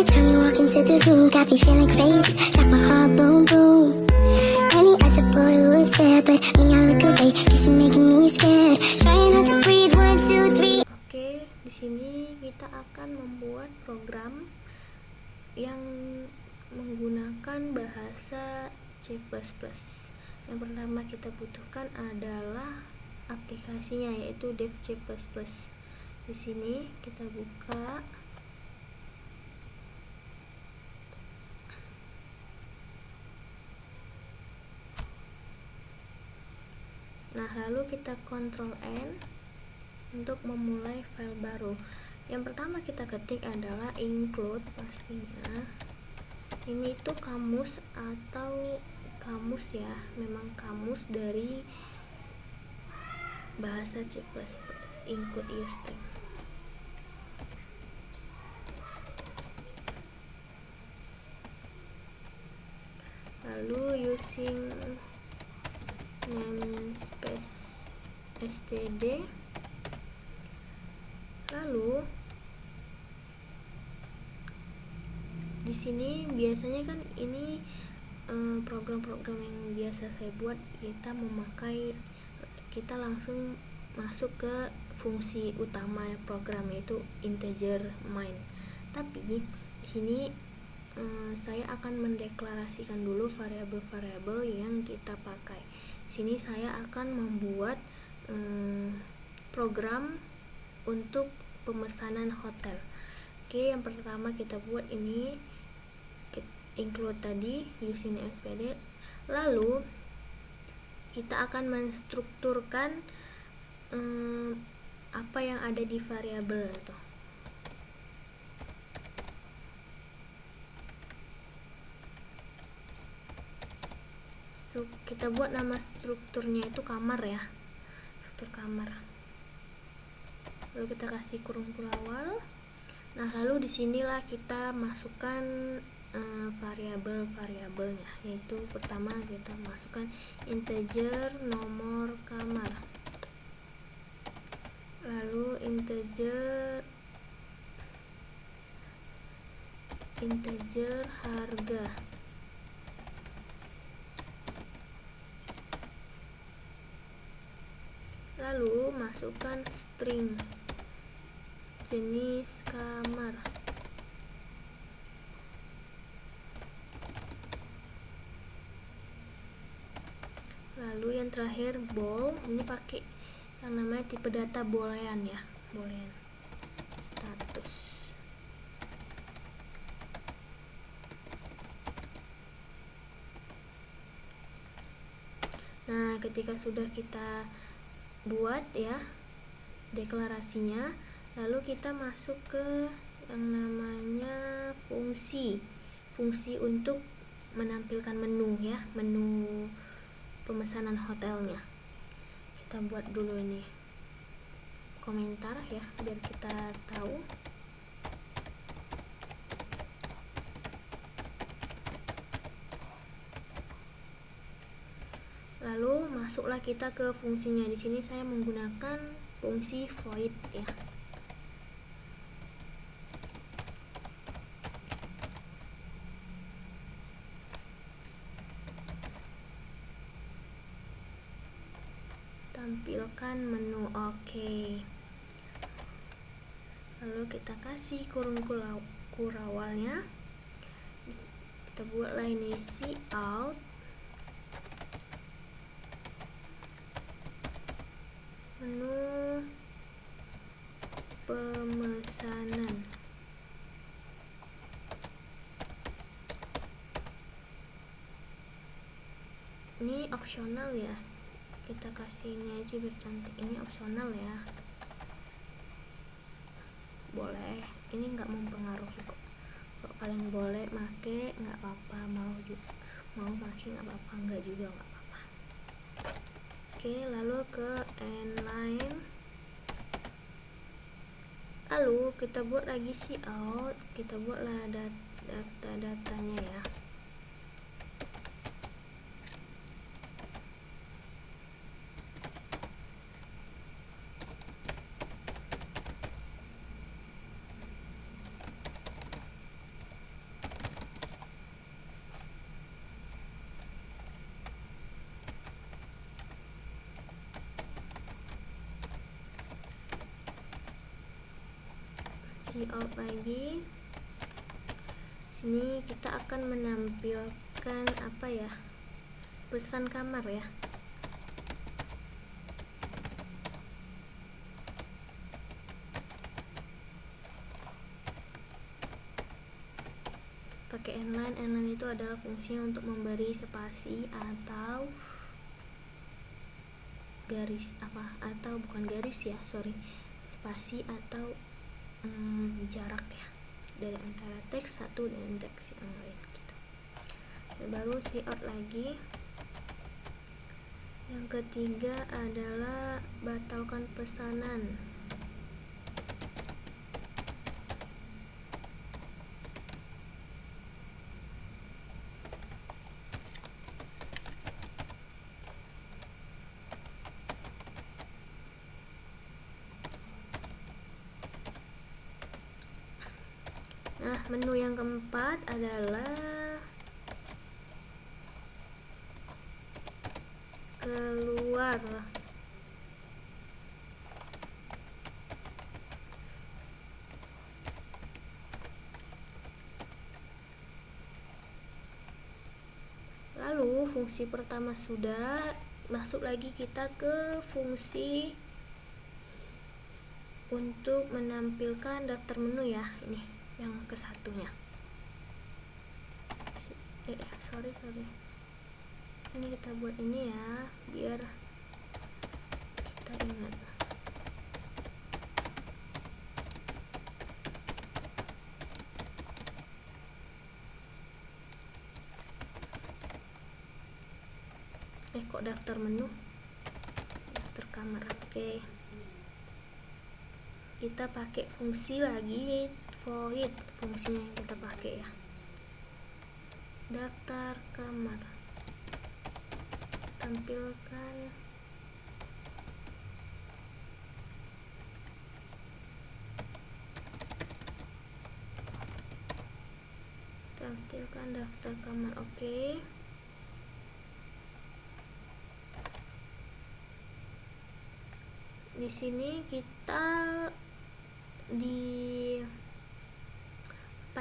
Every time you walk into the room, got me feeling crazy. Shock my heart, boom, boom. Any other boy would stare, but me, I look away, cause you're making me scared. Trying not to breathe, 1, 2, 3. Oke, di sini kita akan membuat program yang menggunakan bahasa C++. Yang pertama kita butuhkan adalah aplikasinya, yaitu dev C++. Di sini kita buka. Nah, lalu kita Ctrl N untuk memulai file baru. Yang pertama kita ketik adalah include, pastinya ini itu kamus atau kamus ya, memang kamus dari bahasa C++, include string. Lalu using namespace std. Lalu di sini biasanya kan ini program-program yang biasa saya buat, kita langsung masuk ke fungsi utama program, yaitu integer main. Tapi di sini saya akan mendeklarasikan dulu variabel-variabel yang kita pakai. Di sini saya akan membuat program untuk pemesanan hotel. Oke, yang pertama kita buat ini include tadi using SPD. Lalu kita akan menstrukturkan apa yang ada di variabel itu. Kita buat nama strukturnya itu kamar ya, struktur kamar. Lalu kita kasih kurung awal. Nah, lalu disinilah kita masukkan variabel-variabelnya, yaitu pertama kita masukkan integer nomor kamar, lalu integer harga, lalu masukkan string jenis kamar, lalu yang terakhir bool. Ini pakai yang namanya tipe data boolean ya, boolean status. Nah, ketika sudah kita buat ya deklarasinya, lalu kita masuk ke yang namanya fungsi untuk menampilkan menu ya, menu pemesanan hotelnya. Kita buat dulu ini komentar ya, biar kita tahu. Lalu masuklah kita ke fungsinya. Di sini saya menggunakan fungsi void ya. Tampilkan menu, oke. Lalu kita kasih kurung kurawalnya. Kita buatlah ini cout menu pemesanan. Ini opsional ya, kita kasih ini aja biar cantik. Ini opsional ya, boleh, ini nggak mempengaruhi kok. Kalau kalian boleh make nggak apa-apa, mau make nggak apa-apa, nggak juga nggak apa-apa. Oke, lalu ke inline, lalu kita buat lagi cout, kita buatlah data-datanya ya. see out lagi. Sini kita akan menampilkan apa ya, pesan kamar ya. Pakai inline itu adalah fungsinya untuk memberi spasi atau garis atau bukan garis ya, spasi atau jarak ya dari antara teks satu dan teks yang lain gitu. Dan baru see out lagi. Yang ketiga adalah batalkan pesanan. Nah, menu yang keempat adalah keluar. Lalu fungsi pertama sudah, masuk lagi kita ke fungsi untuk menampilkan daftar menu ya, ini yang kesatunya. Sorry ini kita buat ini ya biar kita ingat. Kok daftar menu, daftar kamar. Oke, kita pakai fungsi lagi void, fungsinya yang kita pakai ya, daftar kamar, tampilkan daftar kamar. Oke. Di sini kita di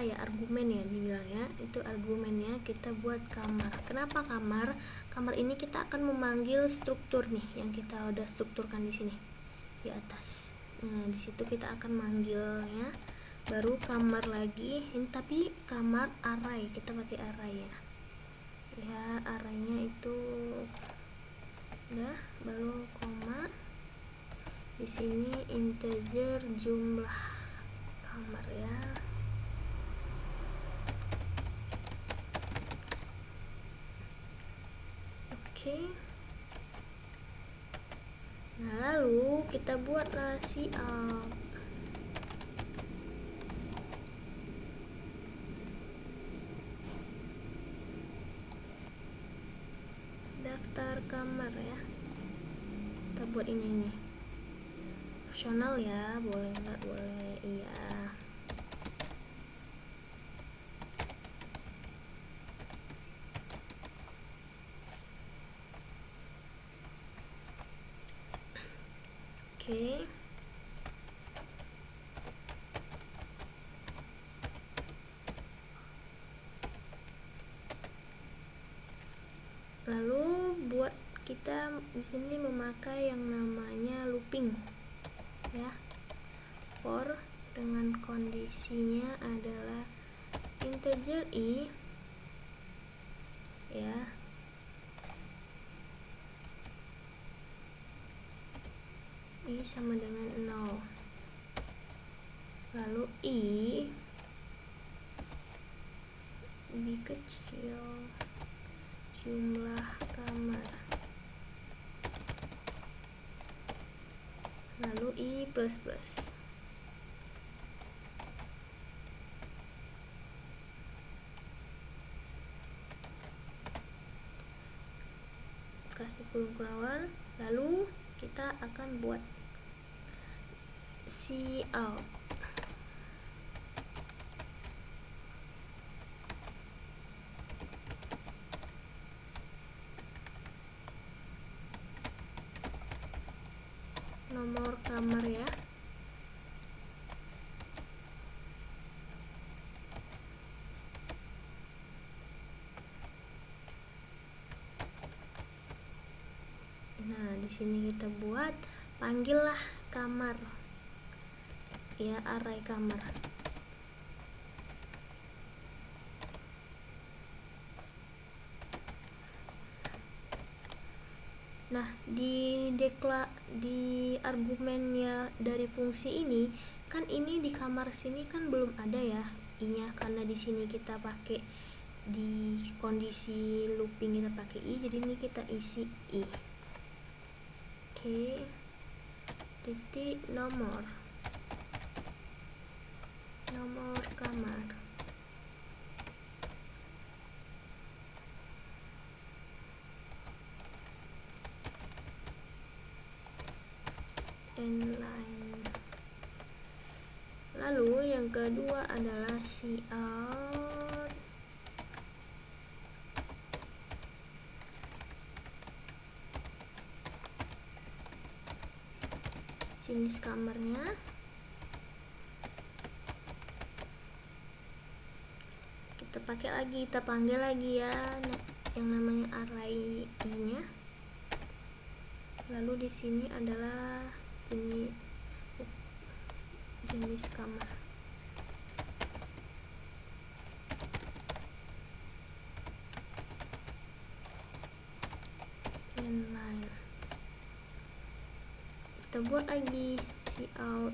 argumen ya dibilangnya, itu argumennya kita buat kamar. Kenapa kamar? Kamar ini kita akan memanggil struktur nih yang kita udah strukturkan di sini di atas. Nah, di situ kita akan manggilnya. Baru kamar lagi, ini tapi kamar array, kita pakai array ya. Ya, arraynya itu udah, baru koma. Di sini integer jumlah kamar ya. Oke. Nah, lalu kita buatlah see out. Daftar kamar ya. Kita buat ini nih. Opsional ya, boleh nggak boleh, iya. Oke. Lalu buat kita di sini memakai yang namanya looping ya, for dengan kondisinya adalah integer i ya, i sama dengan 0, lalu i lebih kecil jumlah kamar, lalu i plus plus. Kasih kurung awal, lalu kita akan buat see out. Nomor kamar ya. sini kita buat panggillah kamar ya, array kamar. Nah, di argumennya dari fungsi ini kan, ini di kamar sini kan belum ada ya i-nya, karena di sini kita pakai di kondisi looping kita pakai i, jadi ini kita isi i. Oke, titik nomor kamar. Inline. Lalu yang kedua adalah cout jenis kamarnya. Kita pakai lagi, kita panggil lagi ya yang namanya array i-nya. Lalu di sini adalah ini jenis kamar. Inline. Kita buat lagi cout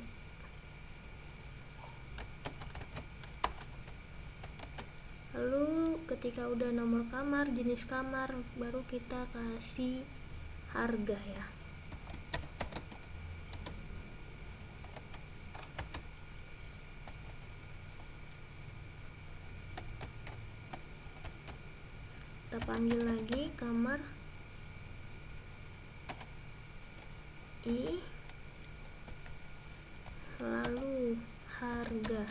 lalu ketika udah nomor kamar, jenis kamar, baru kita kasih harga ya. Kita panggil lagi kamar i, lalu harga.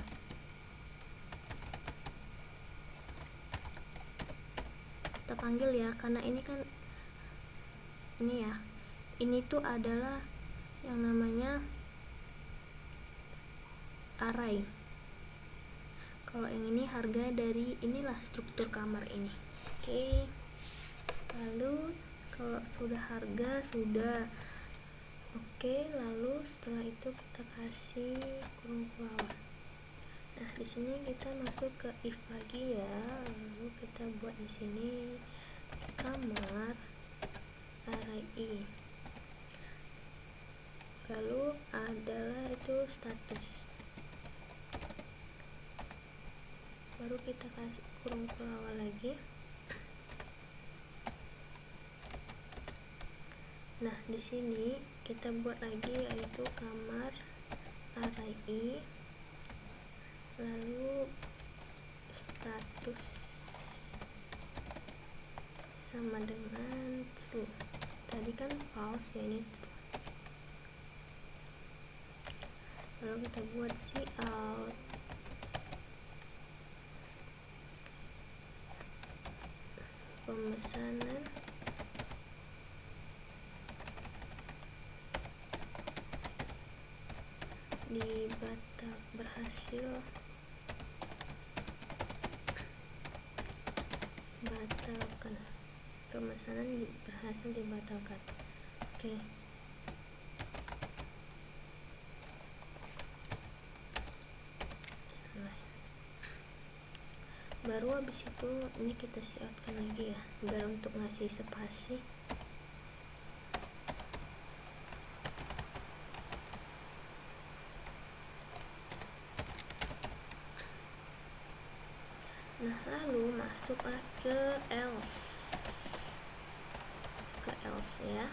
Kita panggil ya, karena ini kan ini ya, ini tuh adalah yang namanya array. Kalau yang ini harga dari inilah struktur kamar ini. Oke, lalu kalau sudah harga sudah oke, lalu setelah itu kita kasih kurung kelawar. Nah, di sini kita masuk ke if lagi ya. Lalu kita buat di sini kamar array i. Lalu adalah itu status. Baru kita kasih kurung kelawar lagi. Nah, di sini kita buat lagi yaitu kamar array i, lalu status sama dengan true. Tadi kan false ya, ini true. Lalu kita buat cout pemesanan batalkan, pemesanan berhasil dibatalkan. Oke. Nah, baru habis itu ini kita siapkan lagi ya, biar untuk ngasih spasi. Nah, lalu masuklah ke else ya.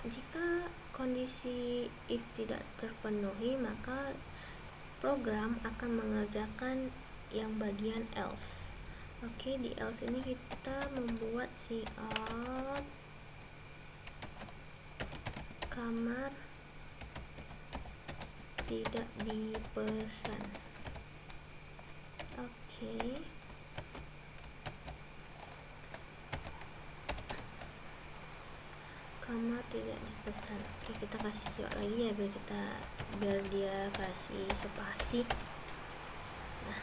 Jika kondisi if tidak terpenuhi, maka program akan mengerjakan yang bagian else. Oke, di else ini kita membuat cout kamar tidak dipesan. Oke. Kamar tidak dipesan. Oke, kita kasih siok lagi ya, biar dia kasih spasi. Nah,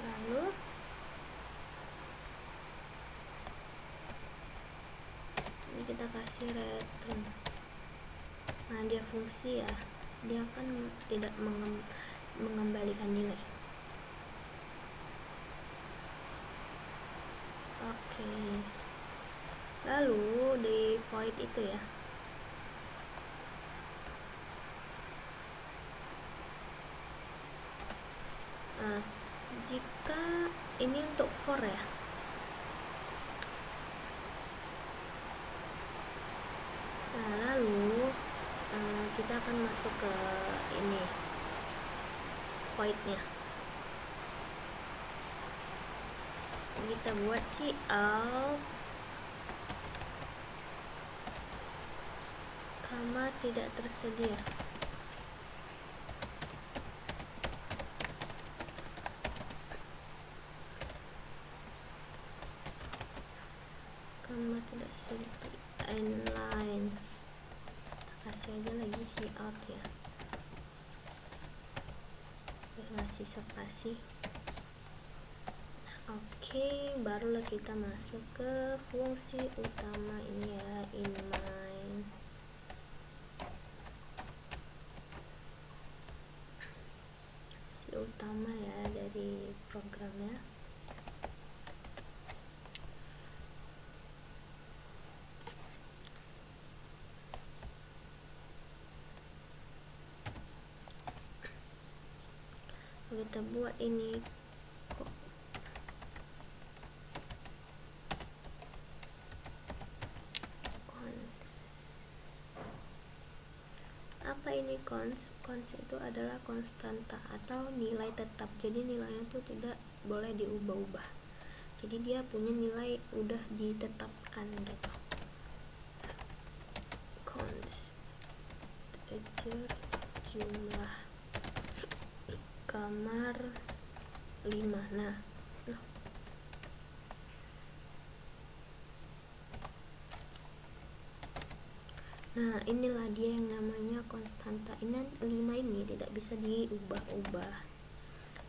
lalu fungsi ya, dia kan tidak mengembalikan nilai. Oke, lalu di void itu ya, nah jika ini untuk for ya, nah lalu kita akan masuk ke ini voidnya, kita buat si alt kamar tidak tersedia. Kamar tidak seperti inline, kita kasih aja lagi si alt ya, biar ngasih spasi. Oke, barulah kita masuk ke fungsi utama ini ya, in main. Si utama ya dari programnya. Kita buat ini apa ini cons itu adalah konstanta atau nilai tetap, jadi nilainya tuh tidak boleh diubah-ubah, jadi dia punya nilai udah ditetapkan gitu. Cons integer jumlah kamar 5. Nah inilah dia yang namanya konstanta. Ini 5 ini tidak bisa diubah-ubah.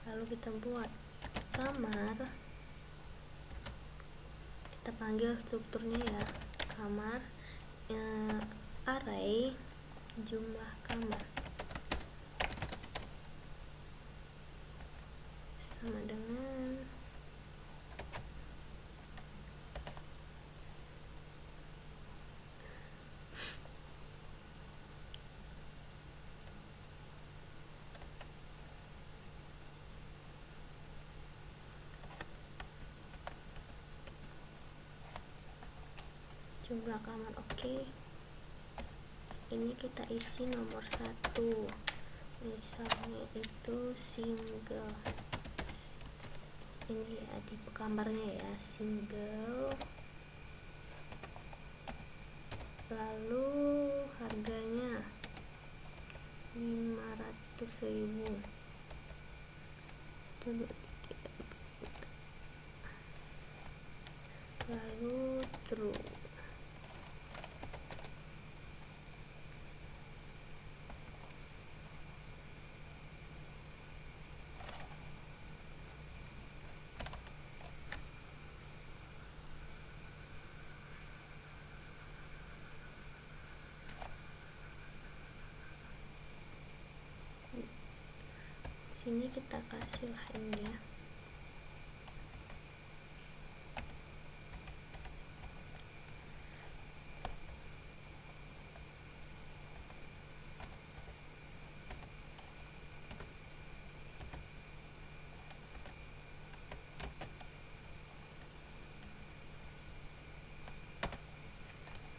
Lalu kita buat kamar, kita panggil strukturnya ya, kamar array jumlah kamar sama dengan jumlah kamar. Oke, ini kita isi nomor 1, misalnya itu single, ini ya tipe kamarnya ya, single, lalu harganya 500.000, lalu true. Sini kita kasih lah ini ya,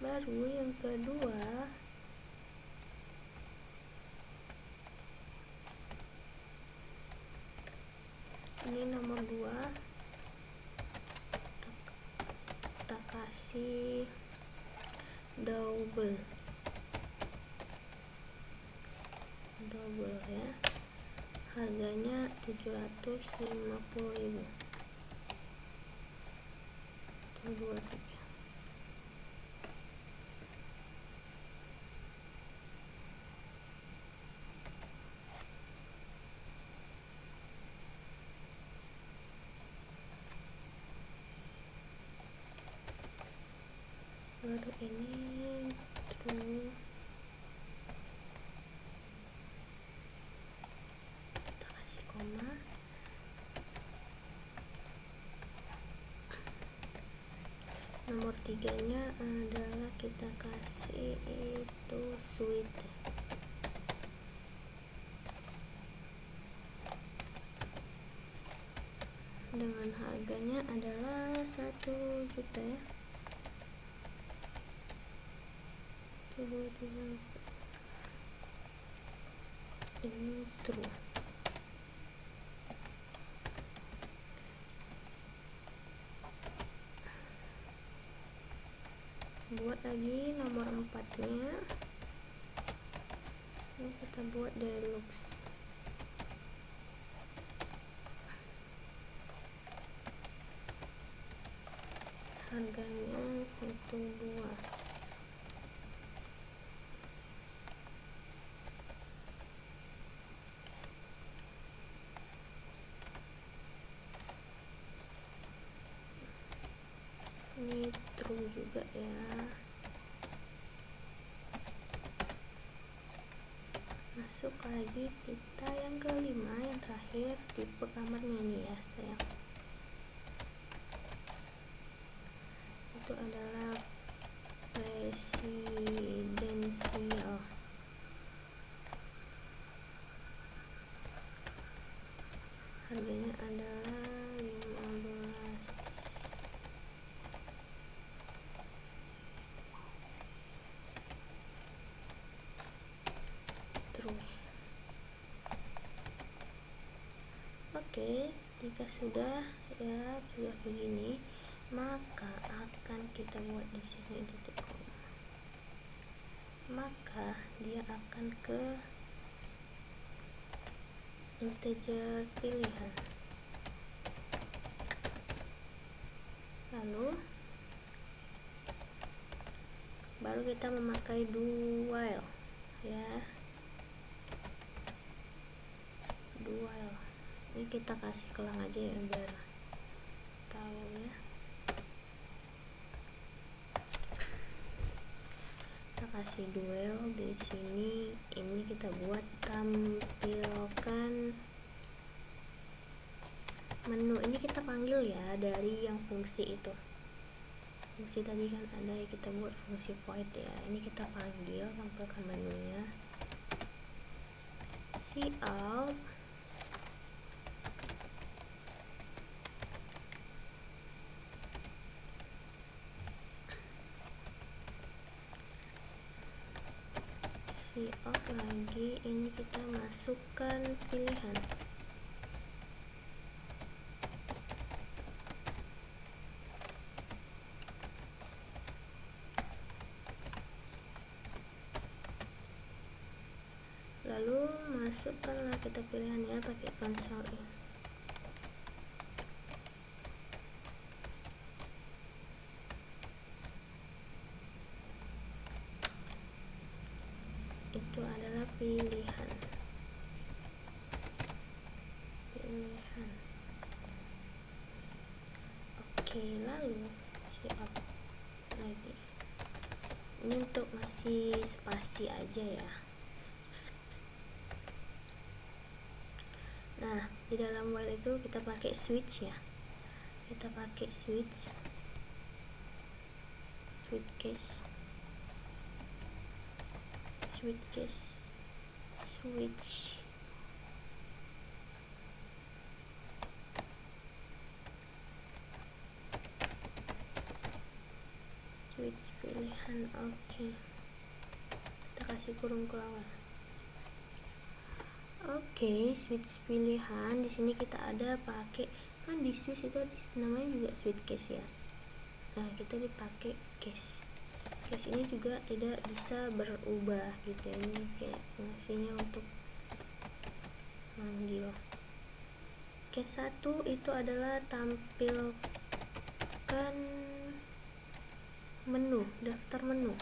baru yang kedua ini nomor 2 kita kasih double ya, harganya 750.000, 23. Baru ini true. nomor 3-nya adalah kita kasih itu suite dengan harganya adalah 1 juta ya. Ini true. Buat lagi nomor 4-nya, ini kita buat deluxe. Harganya 1 buah. Ini true juga ya. Masuk lagi kita yang kelima, yang terakhir, tipe kamarnya nih ya sayang. Itu adalah residential. Harganya adalah 15. True. Oke, jika sudah begini, maka akan kita buat di sini titik koma. Maka dia akan ke integer pilihan. Lalu baru kita memakai do while ya. Do while. Ini kita kasih kelang aja ya biar tahu ya. Kita kasih duel di sini. Ini kita buat tampilkan menu. Ini kita panggil ya dari yang fungsi itu. Fungsi tadi kan ada ya, kita buat fungsi void ya. Ini kita panggil tampilkan menunya. Cout cout lagi, ini kita masukkan pilihan. Lalu masukkanlah kita pilihannya pakai console in. Itu adalah pilihan. Oke, lalu siap lagi. Ini untuk ngasih spasi aja ya. Nah, di dalam while itu kita pakai switch ya. Kita pakai switch case, switch pilihan. Oke. Kita kasih kurung ke awal. Oke, switch pilihan. Di sini kita ada pakai, kan di switch itu namanya juga switch case ya. Nah, kita dipakai case. Case ini juga tidak bisa berubah gitu ya. Ini kayak fungsinya untuk manggil. Case 1 itu adalah tampilkan menu, daftar menu.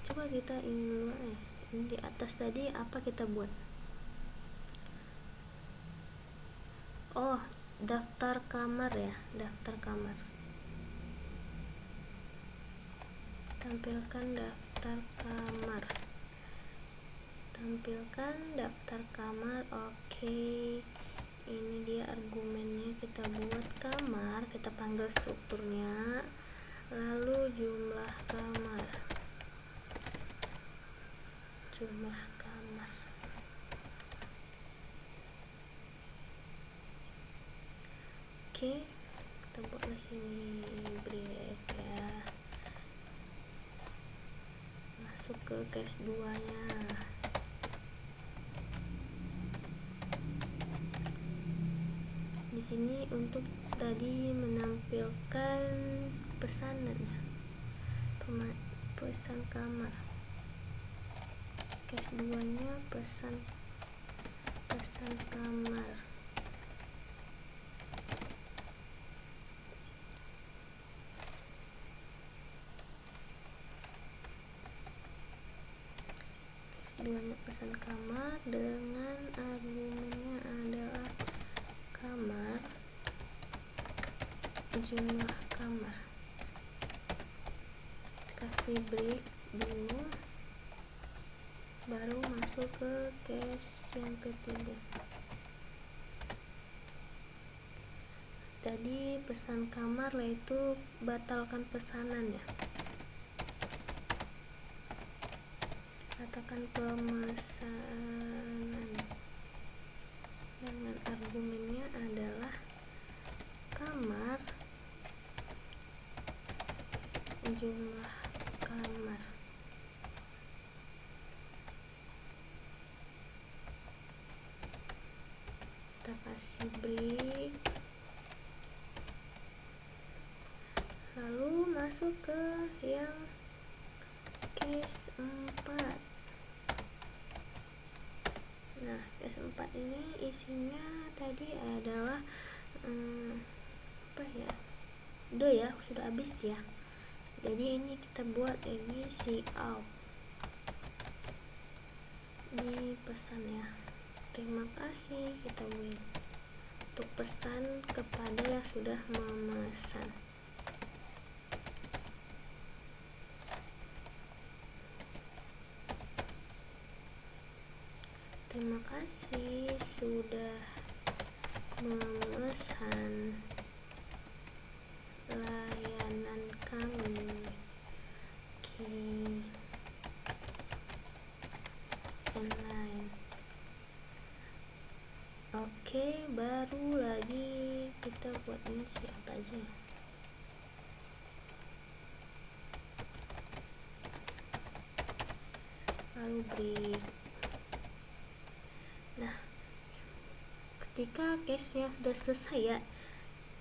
Coba kita ini di atas tadi apa kita buat? Oh, daftar kamar ya, daftar kamar. Tampilkan daftar kamar. tampilkan daftar kamar. Oke, ini dia argumennya. Kita buat kamar, kita panggil strukturnya, lalu jumlah kamar. Oke, kita buat di sini break ya. Masuk ke case 2 nya. Di sini untuk tadi menampilkan pesanannya, pesan kamar. Case 2 nya pesan kamar. Case 2 nya pesan kamar dengan argumennya adalah kamar, jumlah kamar. Kasih break dulu, baru masuk ke case yang ketiga. Tadi pesan kamar, yaitu batalkan pesanan ya, katakan pemesanan dengan argumennya adalah kamar, jumlah kamar. Kita kasih break, lalu masuk ke yang case 4. Nah, case 4 ini isinya tadi adalah udah ya, sudah habis ya. Jadi ini kita buat ini si out di pesan ya. Terima kasih, kita win untuk pesan kepada yang sudah memesan. Terima kasih sudah memesan layanan kami. Online. Oke, baru lagi kita buatnya siapa aja. Lalu break. Nah, ketika case nya sudah selesai ya,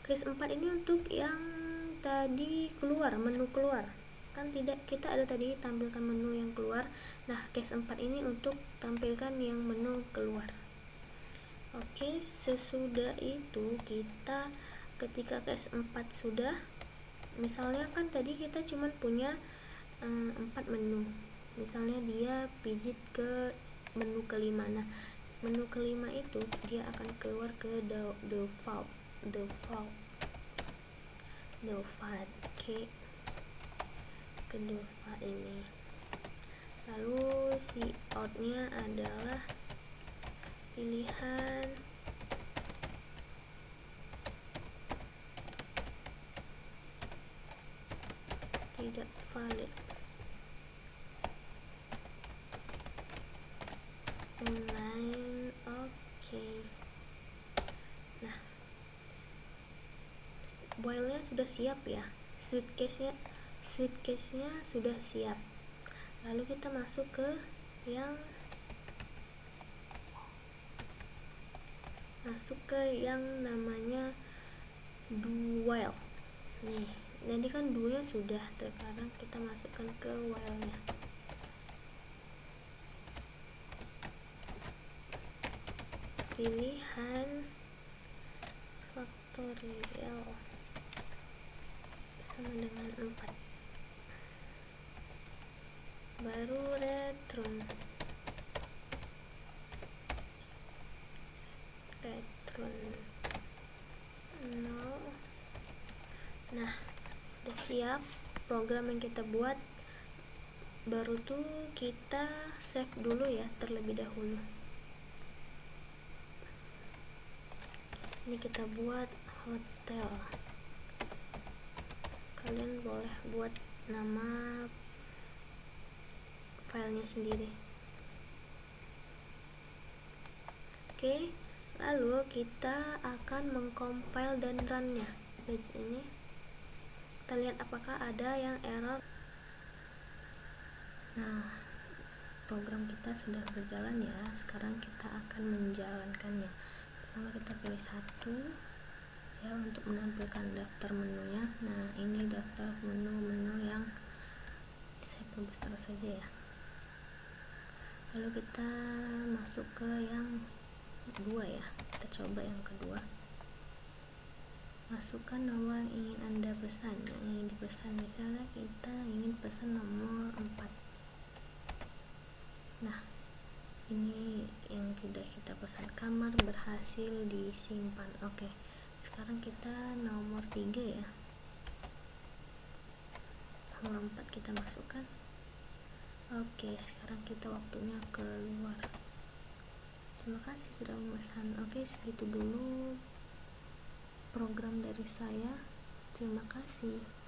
case 4 ini untuk yang tadi keluar, menu keluar kan, tidak, kita ada tadi tampilkan menu yang keluar. Nah, case 4 ini untuk tampilkan yang menu keluar. Oke, sesudah itu kita ketika case 4 sudah, misalnya kan tadi kita cuma punya 4 menu, misalnya dia pijit ke menu kelima. Nah, menu kelima itu dia akan keluar ke default. Oke, ke default ini. Lalu si outnya adalah pilihan tidak valid online. Oke. Nah, while-nya sudah siap ya, switch case-nya sudah siap. Lalu kita masuk ke yang namanya do while. Nih, jadi kan do-nya sudah, sekarang kita masukkan ke while-nya. Pilihan faktorial sama dengan 4, baru return. No. Nah, sudah siap program yang kita buat. baru tuh kita save dulu ya terlebih dahulu. Ini kita buat hotel. Kalian boleh buat nama filenya sendiri. Oke, lalu kita akan mengcompile dan run-nya. Page ini kita lihat apakah ada yang error. Nah, program kita sudah berjalan ya. Sekarang kita akan menjalankannya. Pertama kita pilih satu ya untuk menampilkan daftar menunya. Nah, ini daftar menu-menu yang saya perbesar saja ya. Lalu kita masuk ke yang kedua ya. Kita coba yang kedua. Masukkan nomor yang ingin Anda pesan, yang ingin dipesan. Misalnya kita ingin pesan nomor 4. Nah, ini yang sudah kita pesan. Kamar berhasil disimpan. Oke, sekarang kita nomor 3 ya. Nomor 4 kita masukkan. Oke, sekarang kita waktunya keluar. Terima kasih sudah memesan. Oke, segitu dulu program dari saya. Terima kasih.